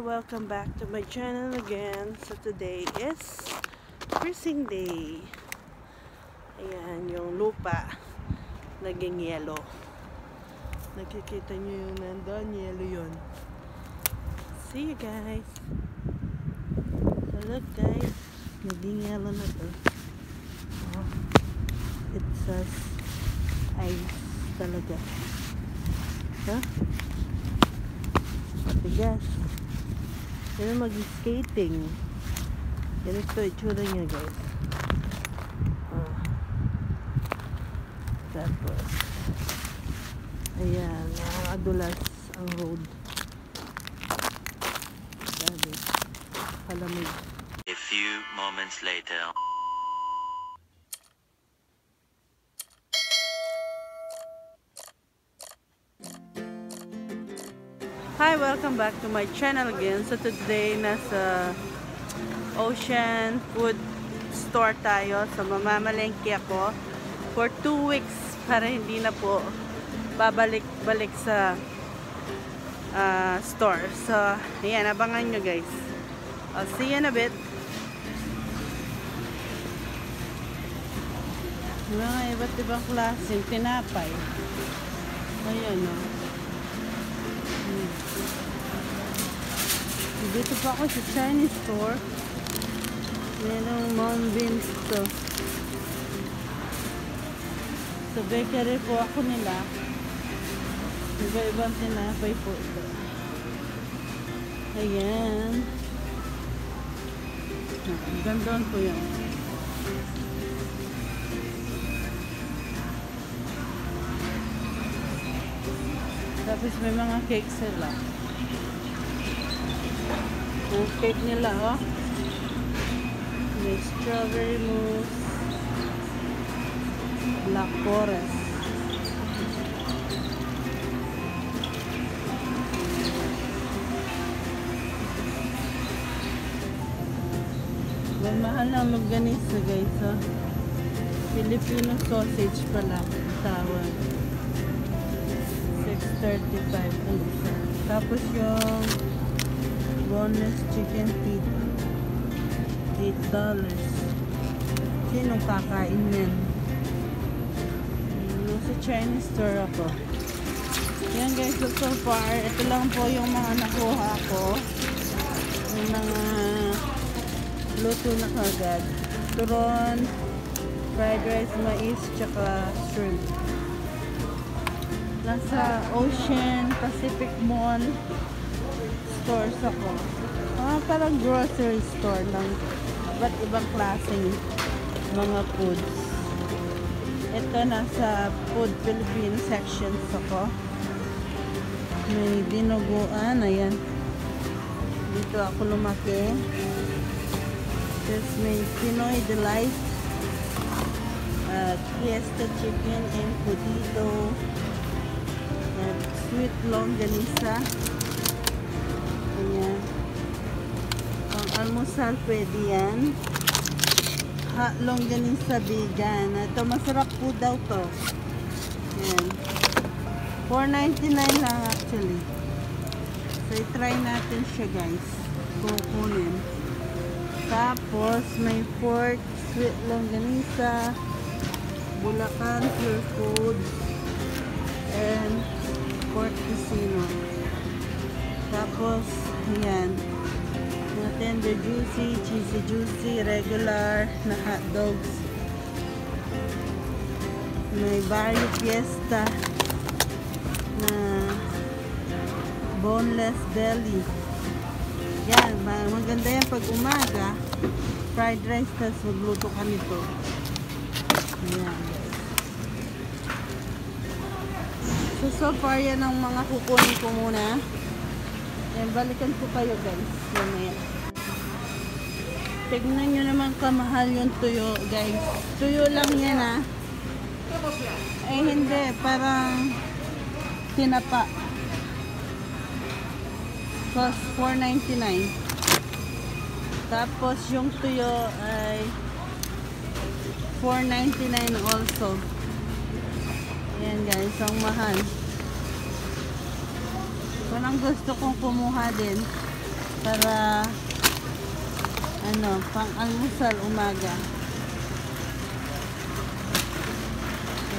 welcome back to my channel again. So today is freezing day. Ayan, yung lupa naging yellow. Nakikita nyo yung nandun, yellow yun. See you guys. So look guys, naging yellow na to. Oh, it says ice talaga. Huh? Matigas. Yan ang mag-skating. Ganito itsura niya guys. Oh. Tapos ayan, nakakadulas ang road. Sabi, kalamig. A few moments later. Hi, welcome back to my channel again. So today nasa Ocean Food Store tayo. So mamamalengke ako for 2 weeks para hindi na po babalik-balik sa store. So ayan, abangan nyo guys. I'll see you in a bit. Mga iba't ibang klaseng tinapay. Ayan o. Dito pa ako sa Chinese store. Merong mung beans to. Sa bakery po ako nila. Iba-ibang tinapay po ito. Ayan. Gandun po yun. Tapos may mga cake sila. Ang cake nila, oh. May strawberry mousse, Black Forest. Mahal ng longganisa, guys, oh. Filipino sausage pala. Tawag. 6.35 ang isa. Tapos yung boneless chicken feet, $8. Sinong kakain yan? Sa Chinese store ako. Yan guys, so far ito lang po yung mga nakuha ko, yung mga luto na kagad. Turon, fried rice, mais, tsaka shrimp. Nasa Ocean Pacific Mall stores ako. Parang grocery store ng iba't ibang klaseng mga foods. Ito nasa Food Philippine sections ako. May dinuguan, ayan. Dito ako lumaki. Tapos may Pinoy Delight, Fiesta Chicken and Codito, at Sweet Longganisa. Ayan. Ang almusal pwede yan. Longganisa vegan. Ito masarap po daw to. Ayan. $4.99 lang actually. So i-try natin siya guys. Kukunin. Tapos may pork, sweet longganisa, Bulacan Pure Food, and pork casino. Tapos, ayan, mga tender juicy, cheesy juicy, regular na hot dogs. May Barrio Fiesta na boneless belly. Yan, maganda yan pag umaga. Fried rice, tapos magluto ka nito. Ayan. So far yan ang mga kukunin ko muna. Ayan, balikan ko kayo guys. Mamaya. Tignan nyo naman kamahal yung tuyo guys. Tuyo lang yan ah. Eh hindi, parang tinapa. Cost $4.99. Tapos yung tuyo ay $4.99 also. Ayan guys, ang mahal. Kung ang gusto kong kumuha din, para pang almusal umaga.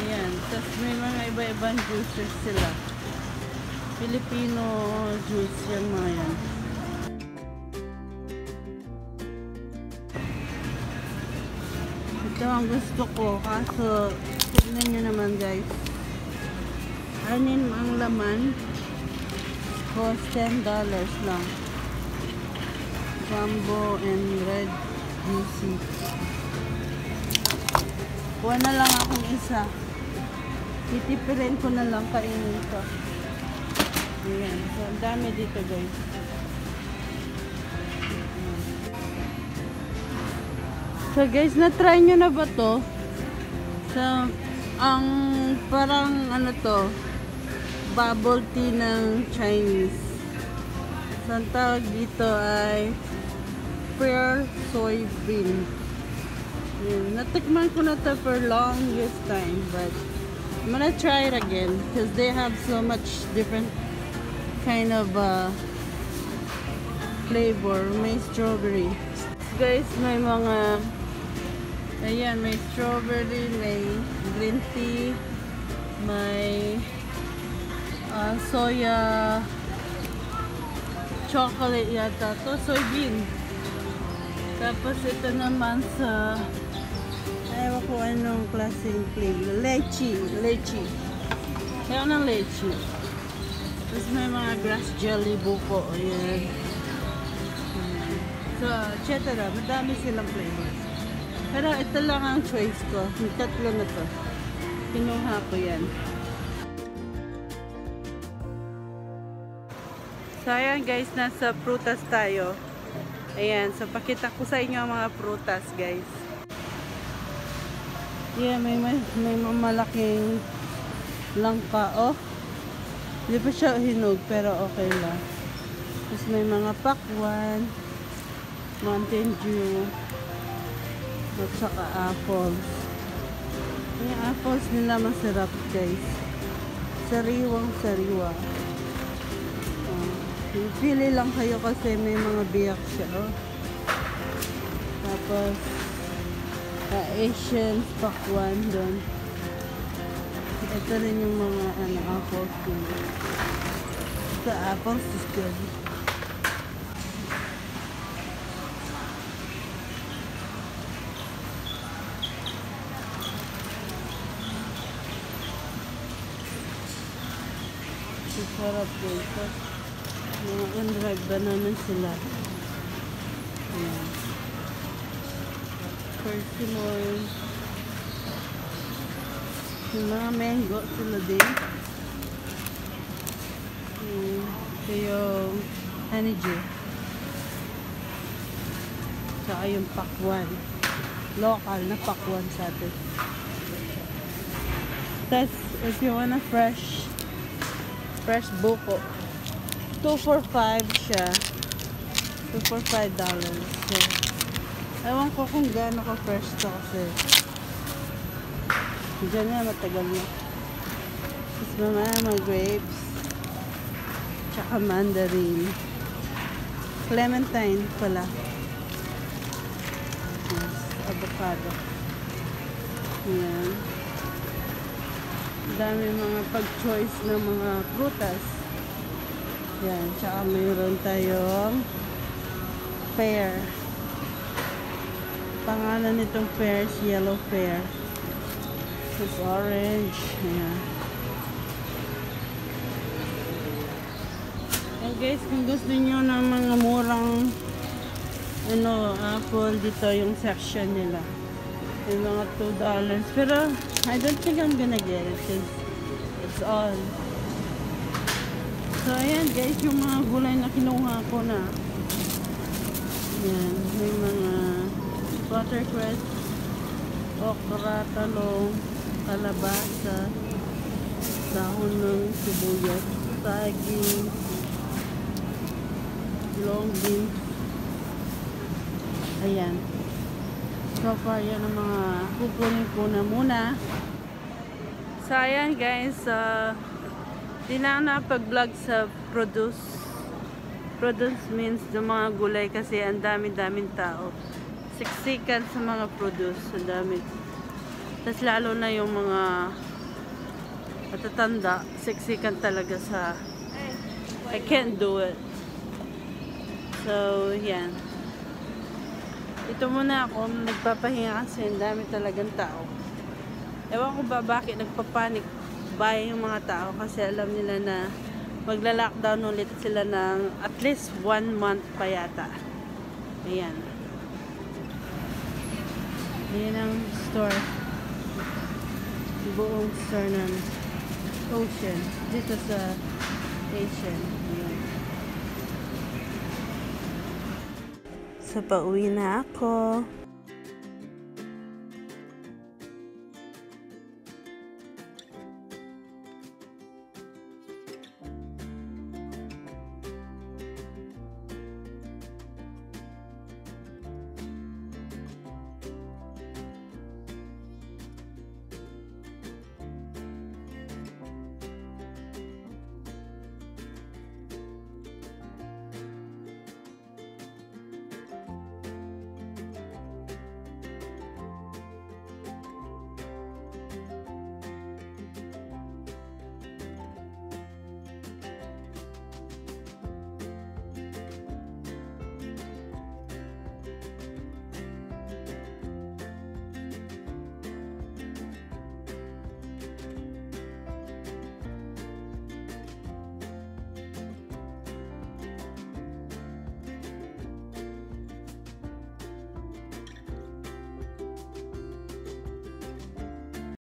Ayan, tapos may mga iba-ibang juices sila. Filipino juice yung mga yan. Ito ang gusto ko, kaso tignan nyo naman guys. Anin ang laman, cost $10 lang. Jumbo and red juicy. Kuha na lang akong isa. Titipirin ko na lang, kainin ko. Ayan. So, ang dami dito guys. So guys, na-try nyo na ba to? So, ang parang to, bubble tea ng Chinese. So, ang tawag dito ay pearl soybean. Natikman ko na to for longest time, but I'm gonna try it again because they have so much different kind of flavor. May strawberry. Guys, may mga ayan, may strawberry, may green tea, may soya chocolate yata to, soybean. Tapos ito naman sa ewan ko anong klaseng flavor. Leche. Kaya ng leche. Tapos may mga grass jelly buko. Ayan. So, etc. Madami silang flavors. Pero ito lang ang choice ko. Yung tatlo na to. Kinuha ko yan. So, ayan guys. Nasa prutas tayo. Ayan. So, pakita ko sa inyo ang mga prutas guys. Yeah, may malaking langka. Oh, hindi pa siya hinog pero okay lang. Tapos may mga pakwan, Mountain Dew, at saka apples. Yung apples nila masarap guys. Sariwang-sariwa. Pili lang kayo kasi may mga biyak siya. Oh. Tapos Asian pakwan doon. Ito rin yung mga apples din. The apples is good. Sarap dito. Mga unripe banana sila. Ayan. Persimmon. Yung mga mango sila din. Ito yung honeydew. Tsaka yung pakwan. Local na pakwan sa atin. Tapos, if you wanna fresh buko, 2 for $5 siya. 2 for $5. So, ewan ko kung gaano ka fresh to kasi dyan na matagal na. Tapos mga grapes, tsaka mandarin, clementine pala, yes, avocado. Ayan. Dami mga pag-choice ng mga prutas. Yan, tsaka mayroon tayong pear. Pangalan nitong pear is yellow pear. It's orange. Ayan. And guys, kung gusto nyo ng mga murang apple, dito yung section nila. Yung mga $2. Pero I don't think I'm gonna get it because it's all. So ayan guys, yung mga gulay na kinuha ko na. Ayan, may mga watercress, okra, talong, kalabasa, dahon ng sibuyas, saging, long beans. Ayan. So far, yan ang mga kukunin ko na muna. So, ayan guys. Di na nakapag-vlog sa produce. Produce means yung mga gulay kasi ang dami-daming tao. Siksikan sa mga produce. Ang dami. Tapos lalo na yung mga matatanda, siksikan talaga sa I can't do it. So, yan. Ito muna ako, nagpapahinga kasi ang dami talagang tao. Ewan ko ba bakit nagpapanik buy yung mga tao kasi alam nila na magla-lockdown ulit sila ng at least 1 month pa yata. Ayan. Ayan ang store. Buong store ng Ocean. Dito sa Asian. Ayan. So, pauwi na ako.